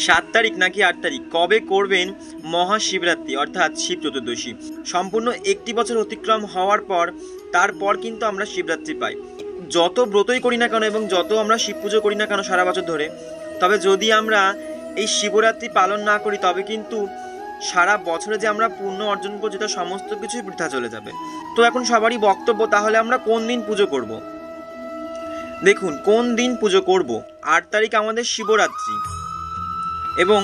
7 তারিখ নাকি 8 তারিখ কবে করবেন মহাশিবরাত্রি অর্থাৎ শিব চতুর্দশী। সম্পূর্ণ একটি বছর অতিক্রম হওয়ার পর তারপর কিন্তু আমরা শিবরাত্রি পাই। যত ব্রতই করি না কেন এবং যত আমরা শিব পুজো করি না কেন সারা বছর ধরে, তবে যদি আমরা এই শিবরাত্রি পালন না করি তবে কিন্তু সারা বছরে যে আমরা পুণ্য অর্জন করছি তার সমস্ত কিছুই বৃথা চলে যাবে। তো এখন সবারই বক্তব্য, তাহলে আমরা কোন দিন পুজো করব? দেখুন, কোন দিন পুজো করব? 8 তারিখ আমাদের শিবরাত্রি, এবং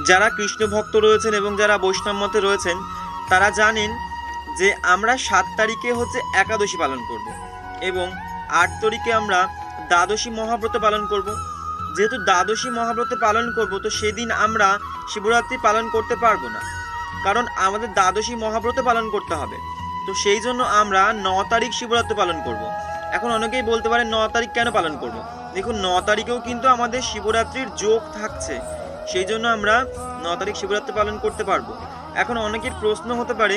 যারা কৃষ্ণ ভক্ত রয়েছেন এবং যারা বৈষ্ণব মতে রয়েছেন তারা জানেন যে আমরা 7 তারিখে হচ্ছে একাদশী পালন করব এবং 8 তারিখে আমরা দ্বাদশী মহাব্রত পালন করব। যেহেতু দ্বাদশী মহাব্রত পালন করব, তো সেদিন আমরা শিবরাত্রি পালন করতে পারবো না, কারণ আমাদের দ্বাদশী মহাব্রত পালন করতে হবে। তো সেই জন্য আমরা 9 তারিখ শিবরাত্রি পালন করব। এখন অনেকেই বলতে পারে 9 তারিখ কেন পালন করব? দেখুন, 9 তারিখেও কিন্তু আমাদের শিবরাত্রির যোগ থাকছে, সেই জন্য আমরা 9 তারিখ শিবরাত্রি পালন করতে পারবো। এখন অনেকের প্রশ্ন হতে পারে,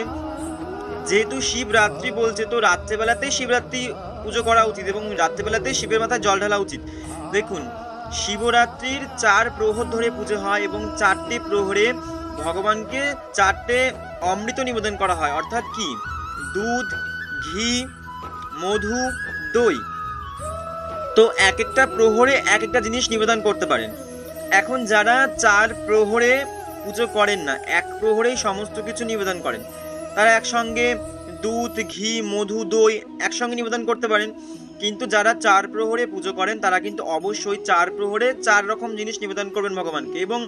যেহেতু শিবরাত্রি বলছে তো রাত্রেবেলাতেই শিবরাত্রি পুজো করা উচিত এবং রাত্রেবেলাতেই শিবের মাথায় জল ঢালা উচিত। দেখুন, শিবরাত্রির 4 প্রহর ধরে পুজো হয় এবং 4টে প্রহরে ভগবানকে 4টে অমৃত নিবেদন করা হয়, অর্থাৎ কি দুধ, ঘি, মধু, দই। তো এক একটা প্রহরে এক একটা জিনিস নিবেদন করতে পারেন। এখন যারা 4 প্রহরে পুজো করেন না, এক প্রহরেই সমস্ত কিছু নিবেদন করেন, তারা একসঙ্গে দুধ, ঘি, মধু, দই একসঙ্গে নিবেদন করতে পারেন। কিন্তু যারা 4 প্রহরে পুজো করেন তারা কিন্তু অবশ্যই 4 প্রহরে 4 রকম জিনিস নিবেদন করবেন ভগবানকে। এবং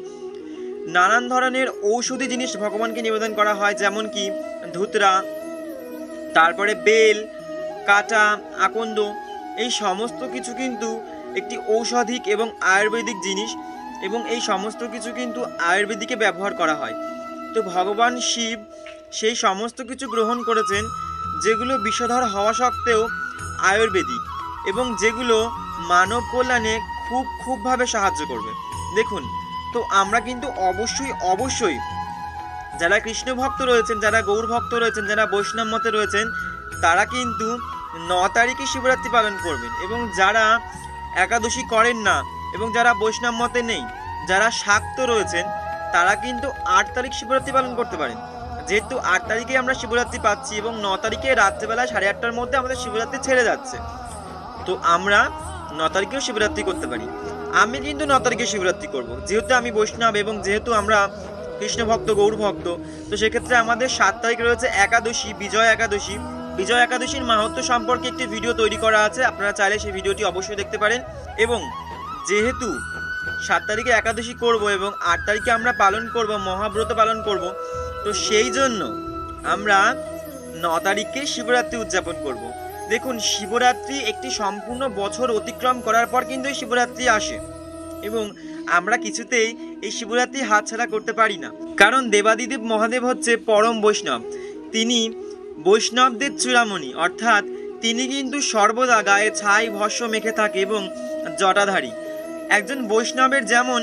নানান ধরনের ঔষধি জিনিস ভগবানকে নিবেদন করা হয়, যেমন কি ধুতরা, তারপরে বেল, কাটা, আকন্দ, এই সমস্ত কিছু কিন্তু একটি ঔষধিক এবং আয়ুর্বেদিক জিনিস, এবং এই সমস্ত কিছু কিন্তু আয়ুর্বেদিকে ব্যবহার করা হয়। তো ভগবান শিব সেই সমস্ত কিছু গ্রহণ করেছেন যেগুলো বিষধর হওয়া সত্ত্বেও আয়ুর্বেদিক, এবং যেগুলো মানব কল্যাণে খুবভাবে সাহায্য করবে। দেখুন, তো আমরা কিন্তু অবশ্যই যারা কৃষ্ণ ভক্ত রয়েছেন, যারা গৌর ভক্ত রয়েছেন, যারা বৈষ্ণব মতে রয়েছেন, তারা কিন্তু 9 তারিখে শিবরাত্রি পালন করবেন। এবং যারা একাদশী করেন না এবং যারা বৈষ্ণব মতে নেই, যারা শাক্ত রয়েছেন, তারা কিন্তু 8 তারিখ শিবরাত্রি পালন করতে পারেন। যেহেতু 8 তারিখে আমরা শিবরাত্রি পাচ্ছি এবং 9 তারিখে রাত্রেবেলা 8:30টার মধ্যে আমাদের শিবরাত্রি ছেড়ে যাচ্ছে, তো আমরা 9 তারিখেও শিবরাত্রি করতে পারি। আমি কিন্তু 9 তারিখে শিবরাত্রি করব, যেহেতু আমি বৈষ্ণব এবং যেহেতু আমরা কৃষ্ণ ভক্ত, গৌর ভক্ত। তো সেক্ষেত্রে আমাদের 7 তারিখ রয়েছে একাদশী, বিজয় একাদশী। বিজয় একাদশীর মাহাত্ম্য সম্পর্কে একটি ভিডিও তৈরি করা আছে, আপনারা চাইলে সেই ভিডিওটি অবশ্যই দেখতে পারেন। এবং যেহেতু 7 তারিখে একাদশী করব এবং 8 তারিখে আমরা পালন করব, মহাব্রত পালন করব, তো সেই জন্য আমরা 9 তারিখে শিবরাত্রি উদযাপন করব। দেখুন, শিবরাত্রি একটি সম্পূর্ণ বছর অতিক্রম করার পর কিন্তু এই শিবরাত্রি আসে, এবং আমরা কিছুতেই এই শিবরাত্রি হাতছাড়া করতে পারি না, কারণ দেবাদিদেব মহাদেব হচ্ছে পরম বৈষ্ণব। তিনি বৈষ্ণবদের চূড়ামণি, অর্থাৎ তিনি কিন্তু সর্বদা গায়ে ছাই ভস্ম মেখে থাকে এবং জটাধারী। একজন বৈষ্ণবের যেমন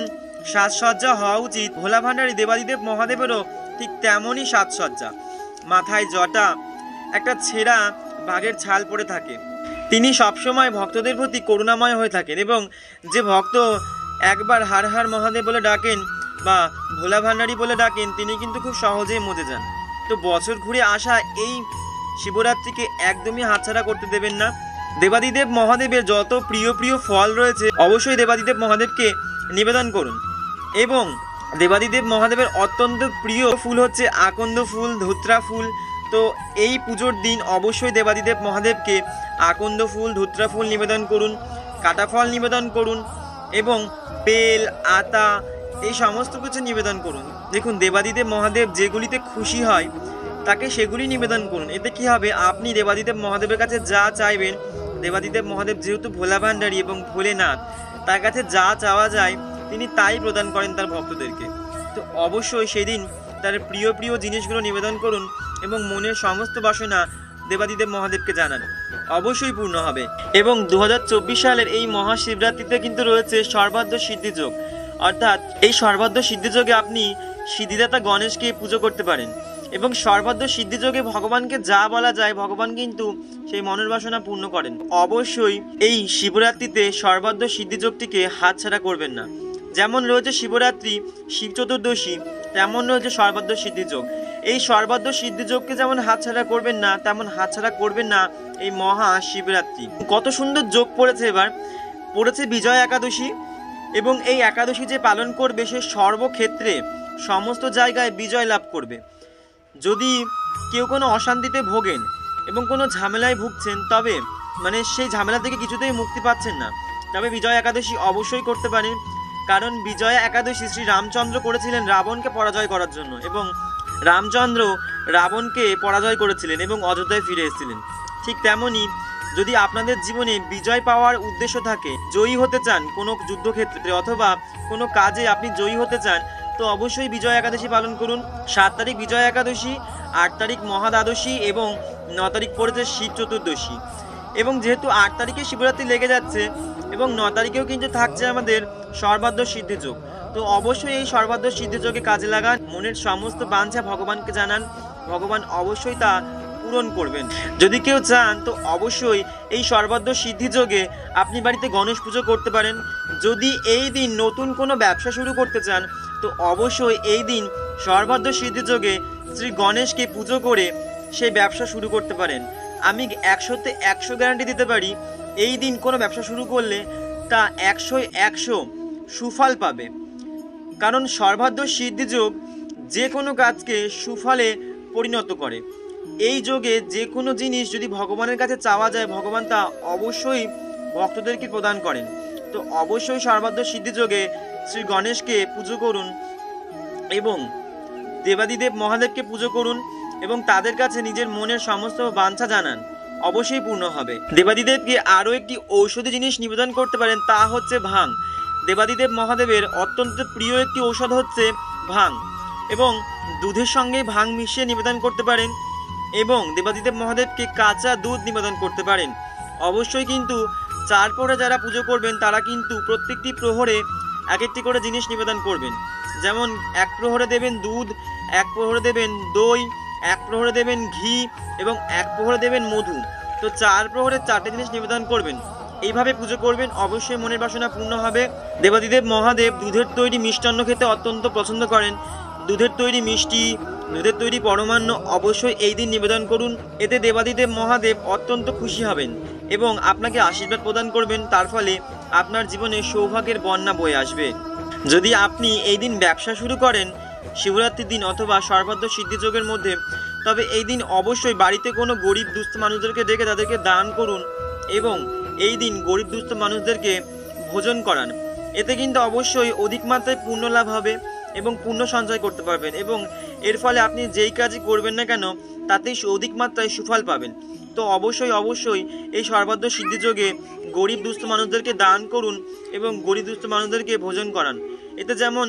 সাজসজ্জা হওয়া উচিত, ভোলা ভান্ডারী দেবাদিদেব মহাদেবেরও ঠিক তেমনই সাজসজ্জা। মাথায় জটা, একটা ছেঁড়া বাঘের ছাল পড়ে থাকে। তিনি সবসময় ভক্তদের প্রতি করুণাময় হয়ে থাকেন, এবং যে ভক্ত একবার হার হার মহাদেব বলে ডাকেন বা ভোলা ভান্ডারী বলে ডাকেন, তিনি কিন্তু খুব সহজেই মজে যান। তো বছর ঘুরে আসা এই শিবরাত্রিকে একদমই হাতছাড়া করতে দেবেন না। দেবাদিদেব মহাদেবের যত প্রিয় ফল রয়েছে অবশ্যই দেবাদিদেব মহাদেবকে নিবেদন করুন। এবং দেবাদিদেব মহাদেবের অত্যন্ত প্রিয় ফুল হচ্ছে আকন্দ ফুল, ধুত্রা ফুল। তো এই পুজোর দিন অবশ্যই দেবাদিদেব মহাদেবকে আকন্দ ফুল, ধুত্রা ফুল নিবেদন করুন, কাটা ফল নিবেদন করুন, এবং বেল, আতা এই সমস্ত কিছু নিবেদন করুন। দেখুন, দেবাদিদেব মহাদেব যেগুলিতে খুশি হয় তাকে সেগুলি নিবেদন করুন। এতে কি হবে, আপনি দেবাদিদেব মহাদেবের কাছে যা চাইবেন, দেবাদিদেব মহাদেব যেহেতু ভোলা ভান্ডারী এবং ভোলেনাথ, তার কাছে যা চাওয়া যায় তিনি তাই প্রদান করেন তার ভক্তদেরকে। তো অবশ্যই সেদিন তার প্রিয় জিনিসগুলো নিবেদন করুন এবং মনের সমস্ত বাসনা দেবাদিদেব মহাদেবকে জানান, অবশ্যই পূর্ণ হবে। এবং 2024 সালের এই মহাশিবরাত্রিতে কিন্তু রয়েছে সর্বার্থ সিদ্ধিযোগ, অর্থাৎ এই সর্বার্থ সিদ্ধিযোগে আপনি সিদ্ধিদাতা গণেশকে পুজো করতে পারেন। এবং সর্বার্থ সিদ্ধিযোগে ভগবানকে যা বলা যায় ভগবান কিন্তু সেই মনের বাসনা পূর্ণ করেন। অবশ্যই এই শিবরাত্রিতে সর্বার্থ সিদ্ধিযোগটিকে হাতছাড়া করবেন না। যেমন রয়েছে শিবরাত্রি, শিব চতুর্দশী, তেমন রয়েছে সর্বার্ধ সিদ্ধিযোগ। এই সর্বার্ধ সিদ্ধিযোগকে যেমন হাতছাড়া করবেন না, তেমন হাতছাড়া করবেন না এই মহা শিবরাত্রি। কত সুন্দর যোগ পড়েছে, এবার পড়েছে বিজয়া একাদশী, এবং এই একাদশী যে পালন করবে সে সর্বক্ষেত্রে সমস্ত জায়গায় বিজয় লাভ করবে। যদি কেউ কোনো অশান্তিতে ভোগেন এবং কোনো ঝামেলায় ভুগছেন, তবে সেই ঝামেলা থেকে কিছুতেই মুক্তি পাচ্ছেন না, তবে বিজয়া একাদশী অবশ্যই করতে পারেন। কারণ বিজয়া একাদশী শ্রী রামচন্দ্র করেছিলেন রাবণকে পরাজয় করার জন্য, এবং রামচন্দ্র রাবণকে পরাজয় করেছিলেন এবং অযোধ্যায় ফিরে এসেছিলেন। ঠিক তেমনই যদি আপনাদের জীবনে বিজয় পাওয়ার উদ্দেশ্য থাকে, জয়ী হতে চান কোনো যুদ্ধক্ষেত্রে অথবা কোনো কাজে আপনি জয়ী হতে চান, তো অবশ্যই বিজয়া একাদশী পালন করুন। 7 তারিখ বিজয়া একাদশী, 8 তারিখ মহাদ্বাদশী এবং 9 তারিখ পড়েছে শিব চতুর্দশী। এবং যেহেতু 8 তারিখে শিবরাত্রি লেগে যাচ্ছে এবং 9 তারিখেও কিন্তু থাকছে আমাদের সর্বার্ধ সিদ্ধিযোগ, তো অবশ্যই এই সর্বার্ধ সিদ্ধিযোগে কাজে লাগান, মনের সমস্ত বাঞ্ছা ভগবানকে জানান, ভগবান অবশ্যই তা পূরণ করবেন। যদি কেউ চান তো অবশ্যই এই সর্বার্ধ সিদ্ধিযোগে আপনি বাড়িতে গণেশ পুজো করতে পারেন। যদি এই দিন নতুন কোনো ব্যবসা শুরু করতে চান তো অবশ্যই এই দিন সর্বার্ধ সিদ্ধিযোগে শ্রী গণেশকে পুজো করে সেই ব্যবসা শুরু করতে পারেন। আমি 100তে 100 গ্যারান্টি দিতে পারি, এই দিন কোনো ব্যবসা শুরু করলে তা 100-100 সুফল পাবে। কারণ সর্বার্ধ সিদ্ধিযোগ যে কোনো কাজকে সুফলে পরিণত করে। এই যোগে যে কোনো জিনিস যদি ভগবানের কাছে চাওয়া যায়, ভগবান তা অবশ্যই ভক্তদেরকে প্রদান করেন। তো অবশ্যই সর্বার্ধ সিদ্ধিযোগে শ্রী গণেশকে পুজো করুন এবং দেবাদিদেব মহাদেবকে পুজো করুন এবং তাদের কাছে নিজের মনের সমস্ত বাঞ্ছা জানান, অবশ্যই পূর্ণ হবে। দেবাদিদেবকে আরও একটি ঔষধি জিনিস নিবেদন করতে পারেন, তা হচ্ছে ভাং। দেবাদিদেব মহাদেবের অত্যন্ত প্রিয় একটি ঔষধ হচ্ছে ভাং, এবং দুধের সঙ্গে ভাং মিশিয়ে নিবেদন করতে পারেন এবং দেবাদিদেব মহাদেবকে কাঁচা দুধ নিবেদন করতে পারেন। অবশ্যই কিন্তু 4 প্রহরে যারা পুজো করবেন তারা কিন্তু প্রত্যেকটি প্রহরে এক একটি করে জিনিস নিবেদন করবেন। যেমন 1 প্রহরে দেবেন দুধ, 1 প্রহরে দেবেন দই, 1 প্রহরে দেবেন ঘি এবং 1 প্রহরে দেবেন মধু। তো 4 প্রহরে 4টে জিনিস নিবেদন করবেন, এইভাবে পুজো করবেন, অবশ্যই মনের বাসনা পূর্ণ হবে। দেবাদিদেব মহাদেব দুধের তৈরি মিষ্টান্ন খেতে অত্যন্ত পছন্দ করেন। দুধের তৈরি মিষ্টি, দুধের তৈরি পরমান্ন অবশ্যই এই দিন নিবেদন করুন। এতে দেবাদিদেব মহাদেব অত্যন্ত খুশি হবেন এবং আপনাকে আশীর্বাদ প্রদান করবেন, তার ফলে আপনার জীবনে সৌভাগ্যের বন্যা বয়ে আসবে। যদি আপনি এই দিন ব্যবসা শুরু করেন শিবরাত্রির দিন অথবা সর্বার্ধ সিদ্ধিযোগের মধ্যে, তবে এই দিন অবশ্যই বাড়িতে কোনো গরিব দুস্থ মানুষদেরকে ডেকে তাদেরকে দান করুন এবং এই দিন গরিব দুস্থ মানুষদেরকে ভোজন করান। এতে কিন্তু অবশ্যই অধিক মাত্রায় পুণ্য লাভ হবে এবং পুণ্য সঞ্চয় করতে পারবেন, এবং এর ফলে আপনি যেই কাজই করবেন না কেন তাতেই অধিক মাত্রায় সুফল পাবেন। তো অবশ্যই এই সর্বার্ধ সিদ্ধিযোগে গরিব দুস্থ মানুষদেরকে দান করুন এবং গরিব দুস্থ মানুষদেরকে ভোজন করান। এতে যেমন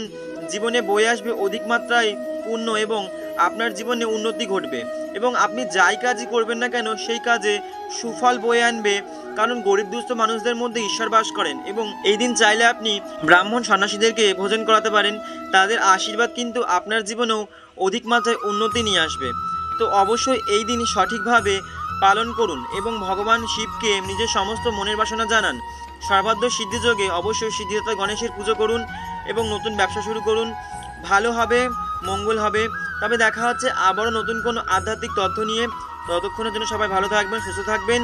জীবনে বয়ে আসবে অধিক মাত্রায় পুণ্য এবং আপনার জীবনে উন্নতি ঘটবে, এবং আপনি যাই কাজই করবেন না কেন সেই কাজে সুফল বয়ে আনবে। কারণ গরিব দুস্থ মানুষদের মধ্যে ঈশ্বর বাস করেন, এবং এই দিন চাইলে আপনি ব্রাহ্মণ সন্ন্যাসীদেরকে ভোজন করাতে পারেন। তাদের আশীর্বাদ কিন্তু আপনার জীবনেও অধিক মাত্রায় উন্নতি নিয়ে আসবে। তো অবশ্যই এই দিন সঠিকভাবে পালন করুন এবং ভগবান শিবকে নিজের সমস্ত মনের বাসনা জানান। সর্বার্ধ সিদ্ধিযোগে অবশ্যই সিদ্ধিদাতা গণেশের পুজো করুন এবং নতুন ব্যবসা শুরু করুন, ভালো হবে, মঙ্গল হবে। তবে দেখা হচ্ছে আবারও নতুন কোনো আধ্যাত্মিক তথ্য নিয়ে। ততক্ষণের জন্য সবাই ভালো থাকবেন, সুস্থ থাকবেন।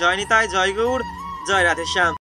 জয় নিতাই, জয় গৌর, জয় রাধেশ্যাম।